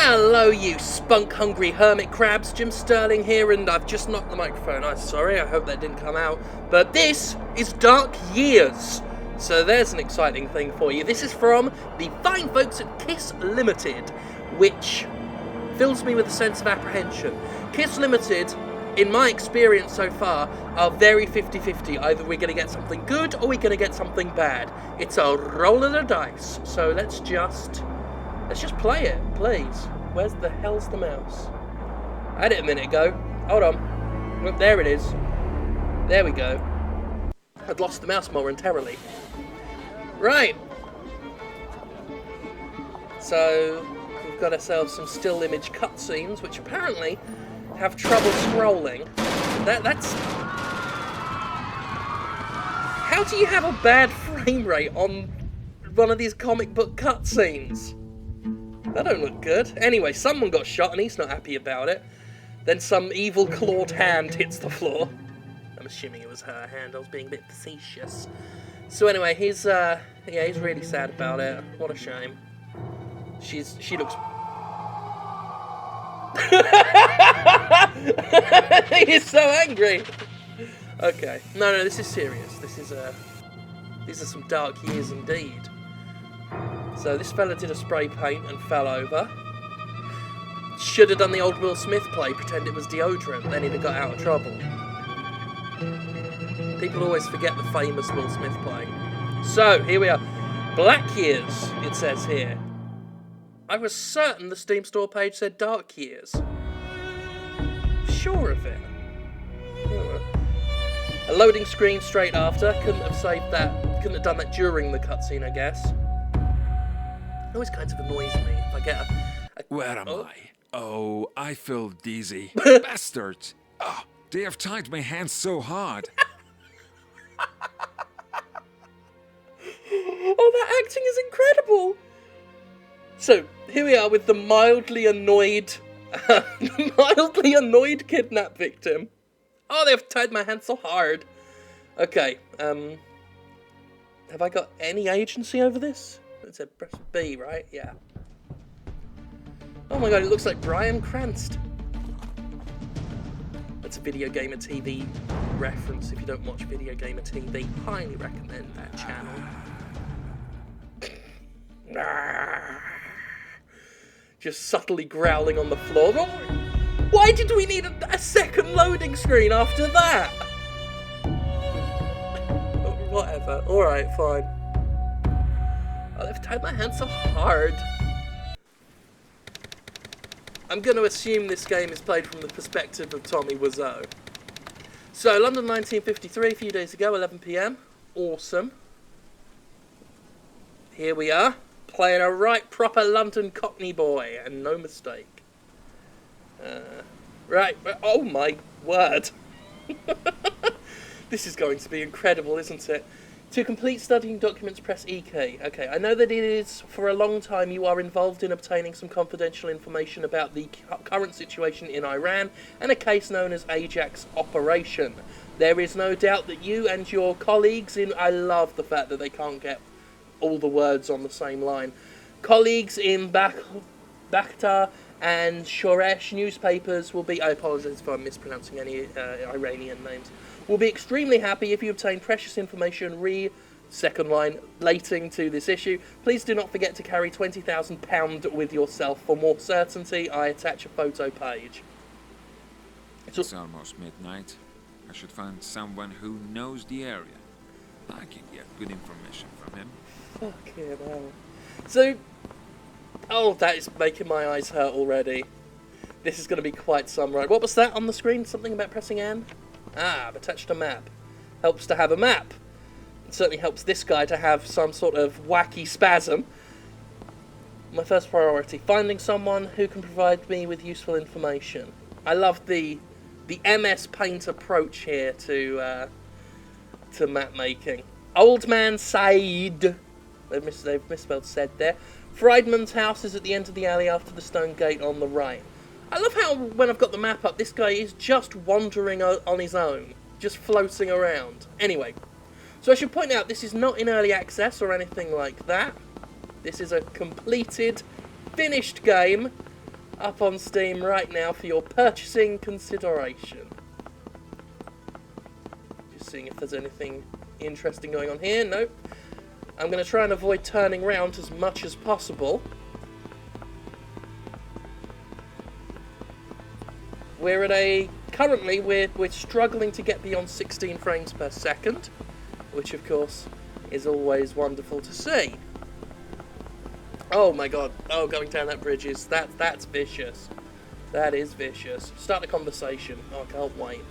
Hello, you spunk-hungry hermit crabs. Jim Sterling here, and I've just knocked the microphone. I'm sorry, I hope that didn't come out. But this is Dark Years. So there's an exciting thing for you. This is from the fine folks at Kiss Limited, which fills me with a sense of apprehension. Kiss Limited, in my experience so far, are very 50-50. Either we're going to get something good or we're going to get something bad. It's a roll of the dice. So let's just play it, please. Where's the hell's the mouse? I had it a minute ago. Hold on. Well, there it is. There we go. I'd lost the mouse momentarily. Right. So we've got ourselves some still image cutscenes, which apparently have trouble scrolling. That's... How do you have a bad frame rate on one of these comic book cutscenes? That don't look good. Anyway, someone got shot and he's not happy about it. Then some evil clawed hand hits the floor. I'm assuming it was her hand. I was being a bit facetious. So anyway, he's really sad about it. What a shame. She looks... He's so angry. Okay. No, this is serious. These are some dark years indeed. So this fella did a spray paint and fell over. Should have done the old Will Smith play, pretend it was deodorant, then he'd have got out of trouble. People always forget the famous Will Smith play. So, here we are. Black Years, it says here. I was certain the Steam store page said Dark Years. Sure of it. A loading screen straight after. Couldn't have saved that. Couldn't have done that during the cutscene, I guess. It always kind of annoys me if I get a Where am I? Oh, I feel dizzy. Bastards! Oh, they have tied my hands so hard. Oh, that acting is incredible! So, here we are with the mildly annoyed kidnap victim. Oh, they've tied my hands so hard. Okay, have I got any agency over this? It said press B, right? Yeah. Oh my god, it looks like Bryan Cranston. That's a Video Gamer TV reference. If you don't watch Video Gamer TV, highly recommend that channel. Just subtly growling on the floor. Why did we need a second loading screen after that? Whatever. Alright, fine. Oh, they've tied my hands so hard. I'm going to assume this game is played from the perspective of Tommy Wiseau. So, London 1953, a few days ago, 11 PM. Awesome. Here we are, playing a right proper London Cockney boy, and no mistake. Right, oh my word. This is going to be incredible, isn't it? To complete studying documents, press E key. Okay, I know that it is, for a long time, you are involved in obtaining some confidential information about the current situation in Iran and a case known as Ajax Operation. There is no doubt that you and your colleagues in... I love the fact that they can't get all the words on the same line. Colleagues in Bakhtar and Shoresh newspapers will be... I apologise if I'm mispronouncing any Iranian names. Will be extremely happy if you obtain precious information second line, relating to this issue. Please do not forget to carry £20,000 with yourself. For more certainty, I attach a photo page. It's almost midnight. I should find someone who knows the area. I can get good information from him. Fucking hell. So, oh, that is making my eyes hurt already. This is going to be quite some ride. What was that on the screen? Something about pressing N? Ah, I've attached a map. Helps to have a map. It certainly helps this guy to have some sort of wacky spasm. My first priority, finding someone who can provide me with useful information. I love the MS Paint approach here to map making. Old Man Said. They've misspelled said there. Friedman's house is at the end of the alley after the stone gate on the right. I love how, when I've got the map up, this guy is just wandering on his own. Just floating around. Anyway, so I should point out, this is not in early access or anything like that. This is a completed, finished game up on Steam right now for your purchasing consideration. Just seeing if there's anything interesting going on here. Nope. I'm going to try and avoid turning round as much as possible. We're at a... Currently, we're struggling to get beyond 16 frames per second, which of course is always wonderful to see. Oh my god. Oh, going down that bridge is... That's vicious. That is vicious. Start the conversation. Oh, I can't wait.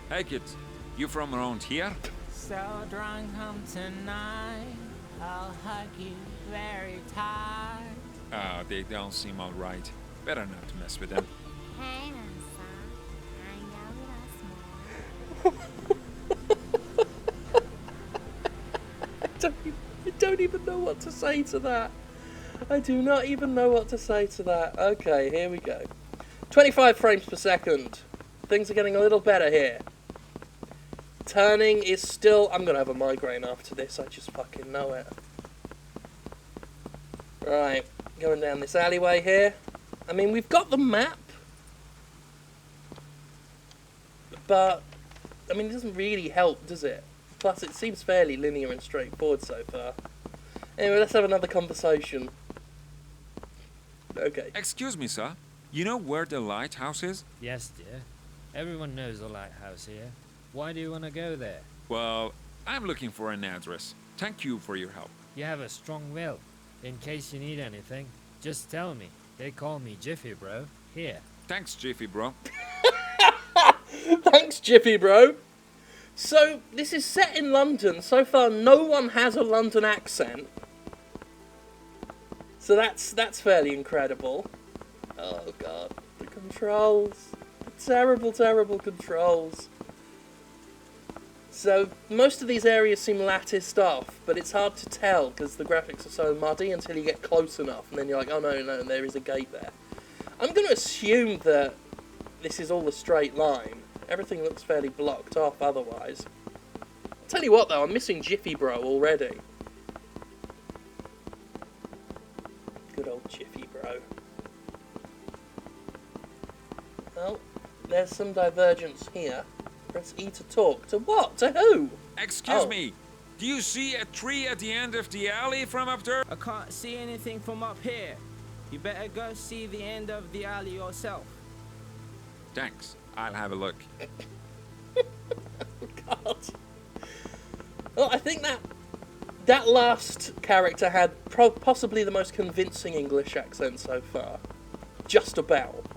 Hey kids, you from around here? So drunk home tonight, I'll hug you very tight. They don't seem alright. Better not to mess with them. Hey, Nancy. Hang out with us more. I don't even know what to say to that. I do not even know what to say to that. Okay, here we go. 25 frames per second. Things are getting a little better here. Turning is still... I'm going to have a migraine after this. I just fucking know it. Right. Going down this alleyway here. I mean, we've got the map. But, I mean, it doesn't really help, does it? Plus, it seems fairly linear and straightforward so far. Anyway, let's have another conversation. Okay. Excuse me, sir. You know where the lighthouse is? Yes, dear. Everyone knows the lighthouse here. Why do you want to go there? Well, I'm looking for an address. Thank you for your help. You have a strong will. In case you need anything, just tell me. They call me Jiffy, bro. Here. Thanks, Jiffy, bro. Thanks, Jiffy, bro. So, this is set in London. So far, no one has a London accent. So that's fairly incredible. Oh, God. The controls. The terrible, terrible controls. So, most of these areas seem latticed off, but it's hard to tell because the graphics are so muddy until you get close enough, and then you're like, oh no, there is a gate there. I'm going to assume that this is all a straight line. Everything looks fairly blocked off otherwise. Tell you what though, I'm missing Jiffy Bro already. Good old Jiffy Bro. Well, there's some divergence here. Press E to talk. To what? To who? Excuse me. Do you see a tree at the end of the alley from up there? I can't see anything from up here. You better go see the end of the alley yourself. Thanks. I'll have a look. God. Well, I think that last character had possibly the most convincing English accent so far. Just about.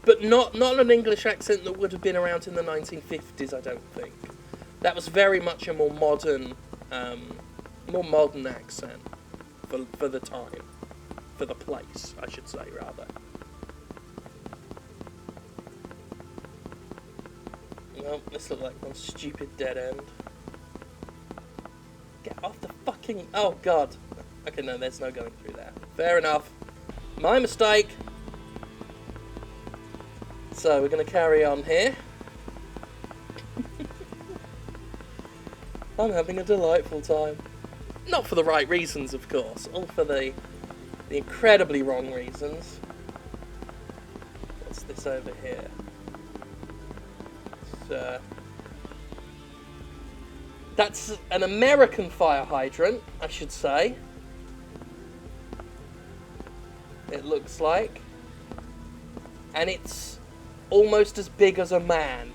But not an English accent that would have been around in the 1950s, I don't think. That was very much a more modern accent for the time. For the place, I should say, rather. Well, this looks like one stupid dead end. Get off the fucking... Oh, God. Okay, no, there's no going through there. Fair enough. My mistake. So, we're going to carry on here. I'm having a delightful time. Not for the right reasons, of course. All for the incredibly wrong reasons. What's this over here? That's an American fire hydrant, I should say. It looks like. And it's almost as big as a man.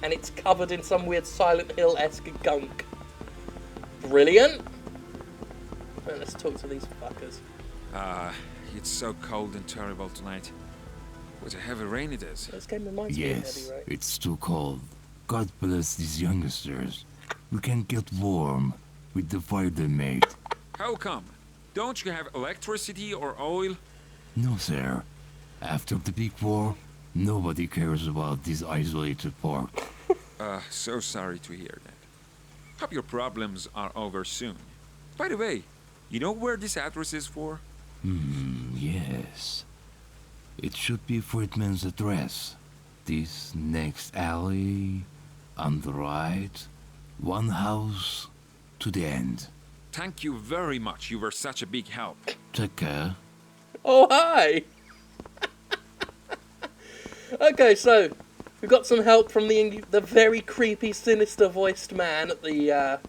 And it's covered in some weird Silent Hill-esque gunk. Brilliant. Well, let's talk to these fuckers. It's so cold and terrible tonight. What a heavy rain it is. This game reminds me of Yes, heavy rain. it's too cold. God bless these youngsters. We can get warm with the fire they made. How come? Don't you have electricity or oil? No, sir. After the big war, nobody cares about this isolated park. So sorry to hear that. Hope your problems are over soon. By the way, you know where this address is for? Yes. It should be Friedman's address. This next alley, on the right, one house to the end. Thank you very much. You were such a big help. Take care. Oh, hi! Okay, so we've got some help from the very creepy, sinister-voiced man at the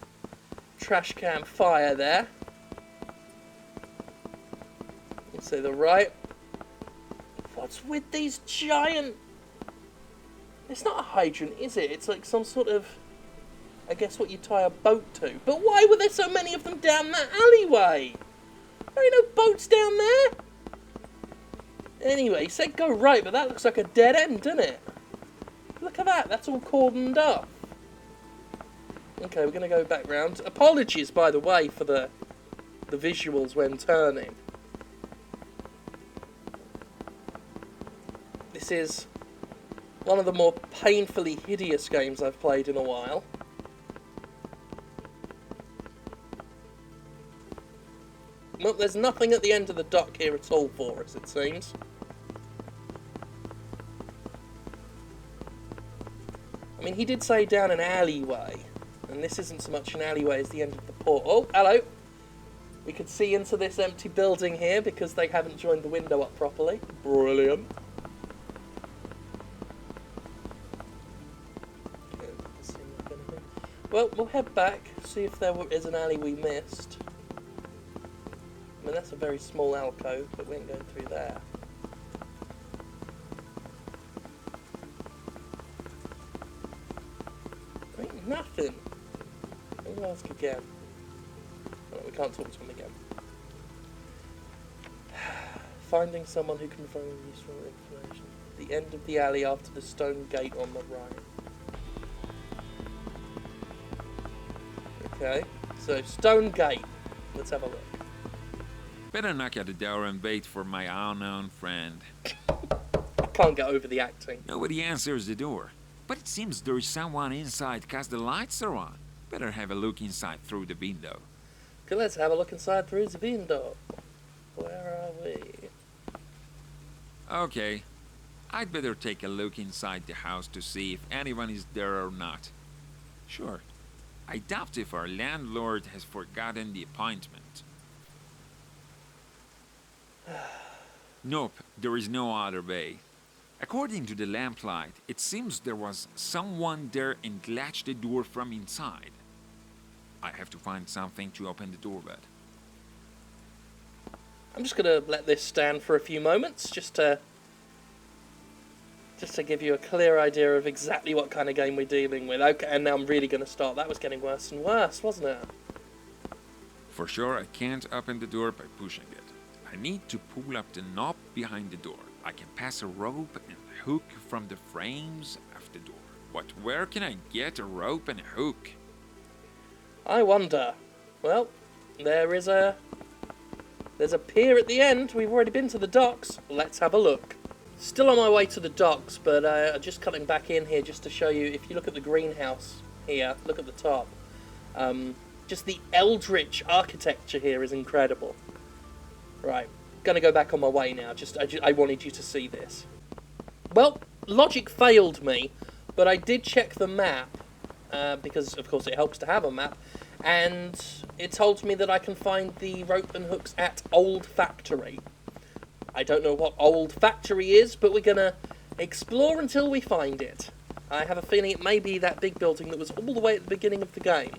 trash can fire there. Let's say the right. What's with these giant... It's not a hydrant, is it? It's like some sort of... I guess what you tie a boat to. But why were there so many of them down that alleyway? There ain't no boats down there. Anyway, he said go right, but that looks like a dead end, doesn't it? Look at that, that's all cordoned off. Okay, we're going to go back round. Apologies, by the way, for the visuals when turning. This is one of the more painfully hideous games I've played in a while. Well, there's nothing at the end of the dock here at all for us, it seems. I mean, he did say down an alleyway, and this isn't so much an alleyway as the end of the port. Oh, hello! We can see into this empty building here because they haven't joined the window up properly. Brilliant. Well, we'll head back, see if there is an alley we missed. I mean, that's a very small alcove, but we ain't going through there. There ain't nothing. I'm going to ask again. Oh, we can't talk to him again. Finding someone who can provide useful information. The end of the alley after the stone gate on the right. Okay, so stone gate. Let's have a look. Better knock at the door and wait for my unknown friend. I can't get over the acting. Nobody answers the door, but it seems there is someone inside because the lights are on. Better have a look inside through the window. Okay, let's have a look inside through the window. Where are we? Okay, I'd better take a look inside the house to see if anyone is there or not. Sure, I doubt if our landlord has forgotten the appointment. Nope, there is no other way. According to the lamplight, it seems there was someone there and latched the door from inside. I have to find something to open the door with. I'm just going to let this stand for a few moments, just to give you a clear idea of exactly what kind of game we're dealing with. Okay, and now I'm really going to start. That was getting worse and worse, wasn't it? For sure, I can't open the door by pushing it. I need to pull up the knob behind the door. I can pass a rope and hook from the frames of the door. But where can I get a rope and a hook? I wonder. Well, there's a pier at the end. We've already been to the docks. Let's have a look. Still on my way to the docks, but just cutting back in here just to show you. If you look at the greenhouse here, look at the top. Just the eldritch architecture here is incredible. Right, gonna go back on my way now. I wanted you to see this. Well, logic failed me, but I did check the map, because of course it helps to have a map, and it told me that I can find the rope and hooks at Old Factory. I don't know what Old Factory is, but we're gonna explore until we find it. I have a feeling it may be that big building that was all the way at the beginning of the game,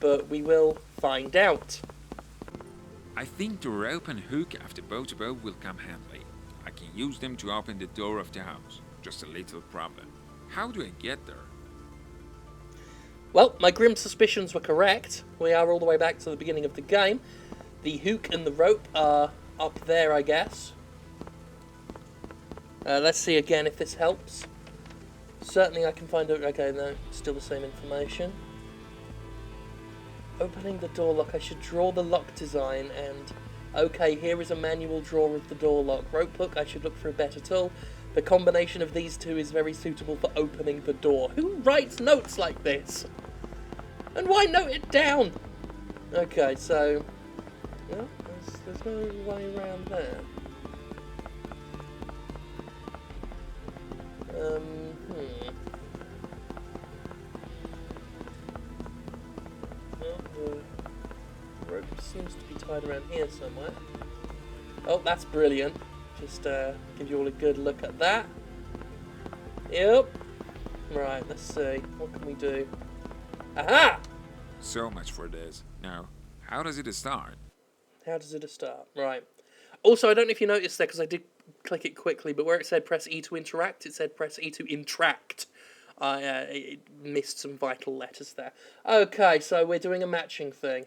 but we will find out. I think the rope and hook of the boat will come handy. I can use them to open the door of the house. Just a little problem. How do I get there? Well, my grim suspicions were correct. We are all the way back to the beginning of the game. The hook and the rope are up there, I guess. Let's see again if this helps. Certainly I can find out. Okay, no, still the same information. Opening the door lock, I should draw the lock design and... Okay, here is a manual draw of the door lock. Rope hook, I should look for a better tool. The combination of these two is very suitable for opening the door. Who writes notes like this? And why note it down? Okay, so... Well, there's no way around there. Rope seems to be tied around here somewhere. Oh, that's brilliant. Just give you all a good look at that. Yep. Right, let's see. What can we do? Aha! So much for this. Now, how does it start? How does it start? Right. Also, I don't know if you noticed there, because I did click it quickly, but where it said press E to interact, it said press E to interact. It missed some vital letters there. Okay, so we're doing a matching thing.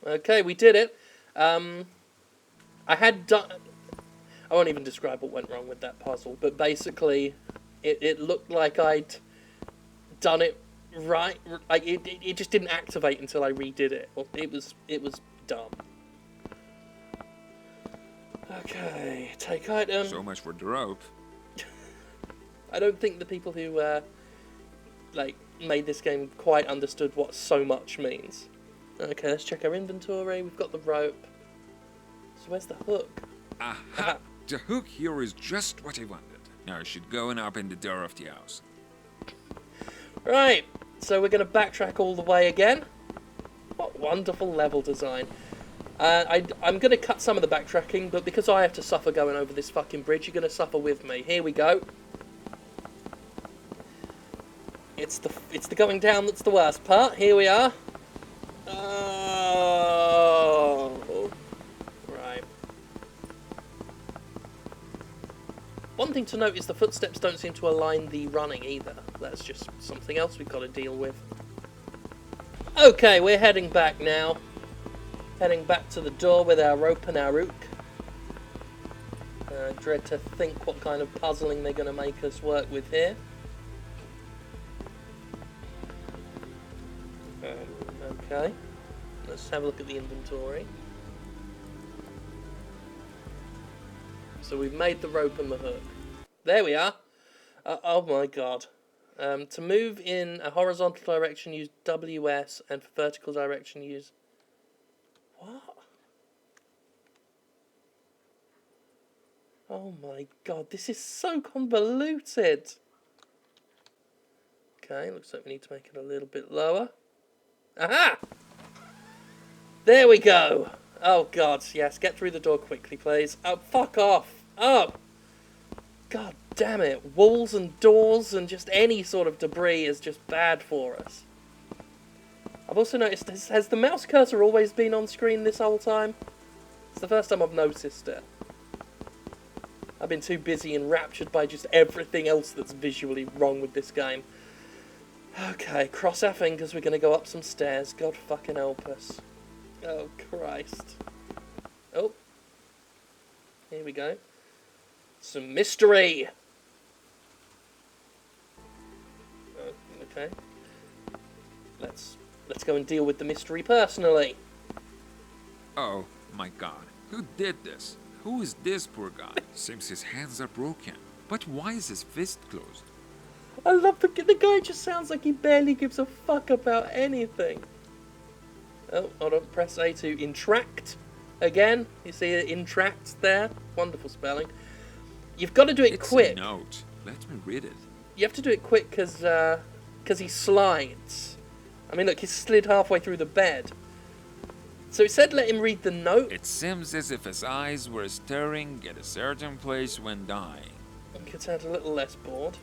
Okay, we did it. I had done... I won't even describe what went wrong with that puzzle, but basically, it looked like I'd done it right. Like it just didn't activate until I redid it. It was dumb. Okay, take item. So much for the rope. I don't think the people who made this game quite understood what so much means. Okay, let's check our inventory. We've got the rope. So where's the hook? Aha! The hook here is just what I wanted. Now I should go and open the door of the house. Right, so we're going to backtrack all the way again. What wonderful level design. I'm going to cut some of the backtracking, but because I have to suffer going over this fucking bridge, you're going to suffer with me. Here we go. It's the going down that's the worst part. Here we are. Oh. Right. One thing to note is the footsteps don't seem to align the running either. That's just something else we've got to deal with. Okay, we're heading back now. Heading back to the door with our rope and our hook. Dread to think what kind of puzzling they're going to make us work with here. Okay, let's have a look at the inventory. So we've made the rope and the hook. There we are. Oh my god. To move in a horizontal direction, use WS, and for vertical direction, use... What? Oh my god, this is so convoluted. Okay, looks like we need to make it a little bit lower. Aha! There we go. Oh god, yes, get through the door quickly, please. Oh, fuck off. Oh! God damn it. Walls and doors and just any sort of debris is just bad for us. I've also noticed, has the mouse cursor always been on screen this whole time? It's the first time I've noticed it. I've been too busy and enraptured by just everything else that's visually wrong with this game. Okay, cross our fingers, we're going to go up some stairs. God fucking help us. Oh, Christ. Oh. Here we go. Some mystery! Okay. Let's go and deal with the mystery personally. Oh my god, who did this? Who is this poor guy? Seems his hands are broken. But why is his fist closed? I love the guy just sounds like he barely gives a fuck about anything. Oh, hold on, press A to interact. Again, you see it intracts there. Wonderful spelling. You've got to do it quick. It's a note. Let me read it. You have to do it quick because he slides. I mean, look, he slid halfway through the bed. So it said let him read the note. It seems as if his eyes were staring at a certain place when dying. I could sound a little less bored.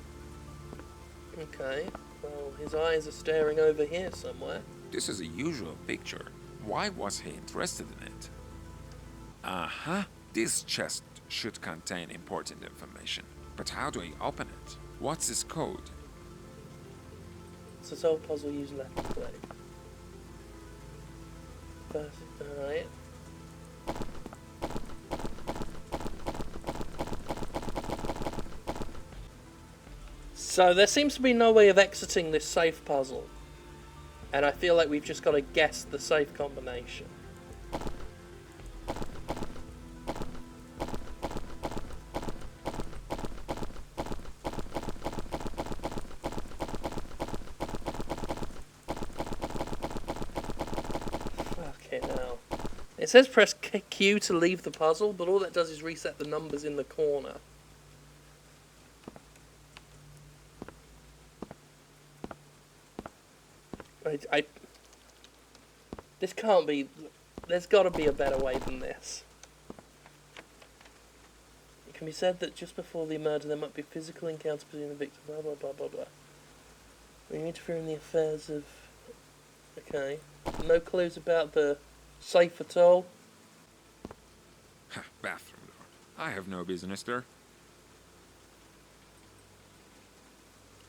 Okay, well, his eyes are staring over here somewhere. This is a usual picture. Why was he interested in it? Uh-huh. This chest should contain important information. But how do I open it? What's this code? So solve puzzle, use left click. Alright. So there seems to be no way of exiting this safe puzzle. And I feel like we've just got to guess the safe combination. Fucking hell. It says press Q to leave the puzzle, but all that does is reset the numbers in the corner. I this can't be. There's got to be a better way than this. It can be said that just before the murder, there might be physical encounter between the victim. Blah blah blah blah blah. When you interfere in the affairs of. Okay. No clues about the safe at all. Ha, bathroom door. I have no business there.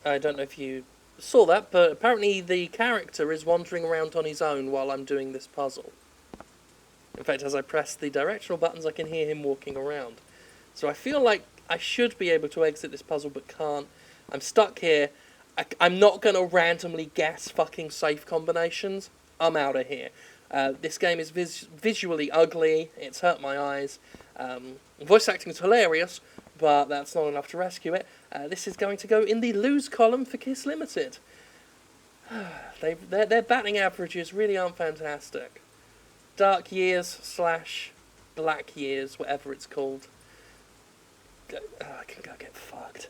I don't know if you saw that, but apparently the character is wandering around on his own while I'm doing this puzzle. In fact, as I press the directional buttons, I can hear him walking around. So I feel like I should be able to exit this puzzle, but can't. I'm stuck here. I'm not going to randomly guess fucking safe combinations. I'm out of here. This game is visually ugly. It's hurt my eyes. Voice acting is hilarious, but that's not enough to rescue it. This is going to go in the lose column for Kiss Limited. Their batting averages really aren't fantastic. Dark Years / Black Years, whatever it's called. I can go get fucked.